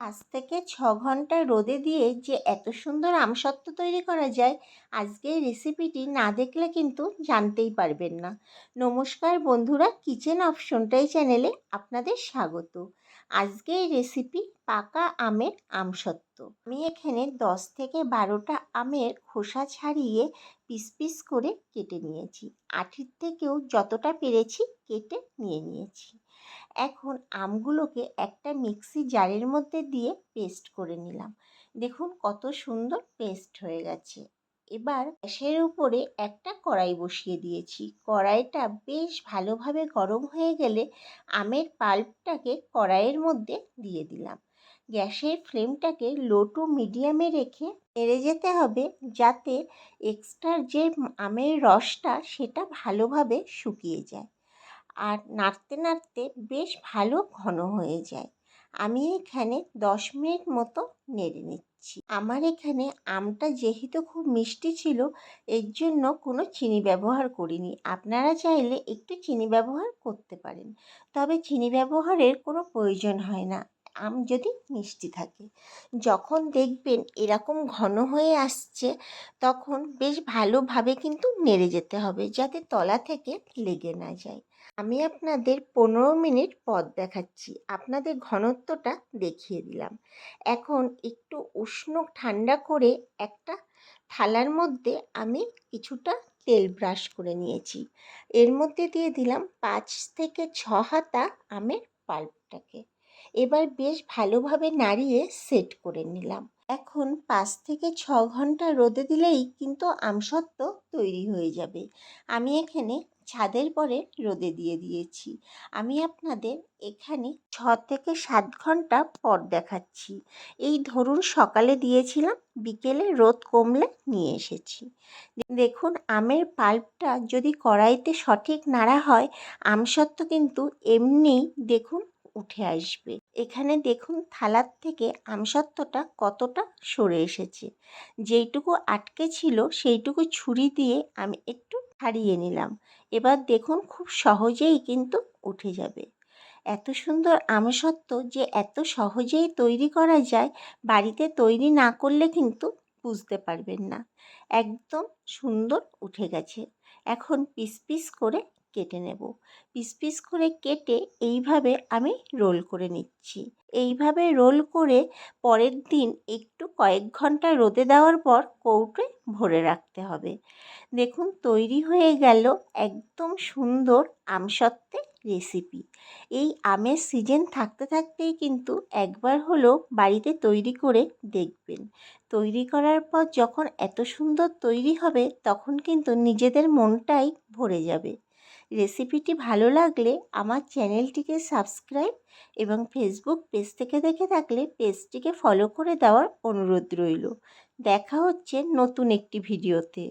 5 থেকে 6 ঘন্টা রোদে দিয়ে যে এত সুন্দর আমসত্ত্ব তৈরি করা যায়, আজকে এই রেসিপিটি না দেখলে কিন্তু জানতেই পারবেন না। নমস্কার বন্ধুরা, কিচেন অপশনটাই চ্যানেলে আপনাদের স্বাগত। আজকে এই রেসিপি পাকা আমের আমসত্ত্ব। আমি এখানে 10 থেকে 12টা আমের খোসা ছাড়িয়ে পিস পিস করে কেটে নিয়েছি। আঠির থেকেও যতটা পেরেছি কেটে নিয়েছি। এখন আমগুলোকে একটা মিক্সি জারের মধ্যে দিয়ে পেস্ট করে নিলাম। দেখুন কত সুন্দর পেস্ট হয়ে গেছে। এবার গ্যাসের উপরে একটা কড়াই বসিয়ে দিয়েছি। কড়াইটা বেশ ভালোভাবে গরম হয়ে গেলে আমের পাল্পটাকে কড়াইয়ের মধ্যে দিয়ে দিলাম। গ্যাসের ফ্লেমটাকে লো টু মিডিয়ামে রেখে নেড়ে যেতে হবে, যাতে এক্সট্রা যে আমের রসটা সেটা ভালোভাবে শুকিয়ে যায় আর নাড়তে নাড়তে বেশ ভালো ঘন হয়ে যায়। আমি এখানে 10 মিনিট মতো নেড়ে নিচ্ছি। আমার এখানে আমটা যেহেতু খুব মিষ্টি ছিল, এর জন্য কোনো চিনি ব্যবহার করিনি। আপনারা চাইলে একটু চিনি ব্যবহার করতে পারেন, তবে চিনি ব্যবহারের কোনো প্রয়োজন হয় না আম যদি মিষ্টি থাকে। যখন দেখবেন এরকম ঘন হয়ে আসছে, তখন বেশ ভালোভাবে কিন্তু নেড়ে যেতে হবে, যাতে তলা থেকে লেগে না যায়। আমি আপনাদের 15 মিনিট পর দেখাচ্ছি, আপনাদের ঘনত্বটা দেখিয়ে দিলাম। এখন একটু উষ্ণ ঠান্ডা করে একটা থালার মধ্যে আমি কিছুটা তেল ব্রাশ করে নিয়েছি। এর মধ্যে দিয়ে দিলাম 5 থেকে 6 হাতা আমের পাল্পটাকে। এবার বেশ ভালোভাবে নাড়িয়ে সেট করে নিলাম। এখন 5 থেকে 6 ঘন্টা রোদে দিলেই কিন্তু আমসত্ত্ব তৈরি হয়ে যাবে। আমি এখানে ছাদের পরে রোদে দিয়ে দিয়েছি। আমি আপনাদের এখানে 6 থেকে 7 ঘন্টা পর দেখাচ্ছি। এই ধরুন সকালে দিয়েছিলাম, বিকেলে রোদ কমলে নিয়ে এসেছি। দেখুন আমের পাল্পটা যদি কড়াইতে সঠিক নাড়া হয়, আমসত্ত্ব কিন্তু এমনিই দেখুন উঠে আসবে। এখানে দেখুন থালার থেকে আমসত্ত্বটা কতটা সরে এসেছে। যেইটুকু আটকে ছিল সেইটুকু ছুরি দিয়ে আমি একটু ছাড়িয়ে নিলাম। এবার দেখুন খুব সহজেই কিন্তু উঠে যাবে। এত সুন্দর আমসত্ত্ব যে এত সহজেই তৈরি করা যায়, বাড়িতে তৈরি না করলে কিন্তু বুঝতে পারবেন না। একদম সুন্দর উঠে গেছে। এখন পিস পিস করে কেটে নেব। পিস পিস করে কেটে এইভাবে আমি রোল করে নিচ্ছি। এইভাবে রোল করে পরের দিন একটু কয়েক ঘন্টা রোদে দেওয়ার পর কৌটোয় ভরে রাখতে হবে। দেখুন তৈরি হয়ে গেল একদম সুন্দর আমসত্ত্বের রেসিপি। এই আমের সিজন থাকতে থাকতেই কিন্তু একবার হলেও বাড়িতে তৈরি করে দেখবেন। তৈরি করার পর যখন এত সুন্দর তৈরি হবে, তখন কিন্তু নিজেদের মনটাই ভরে যাবে। রেসিপিটি ভালো লাগলে আমার চ্যানেলটিকে সাবস্ক্রাইব এবং ফেসবুক পেজ থেকে দেখে থাকলে পেজটিকে ফলো করে দেওয়ার অনুরোধ রইল। দেখা হচ্ছে নতুন একটি ভিডিওতে।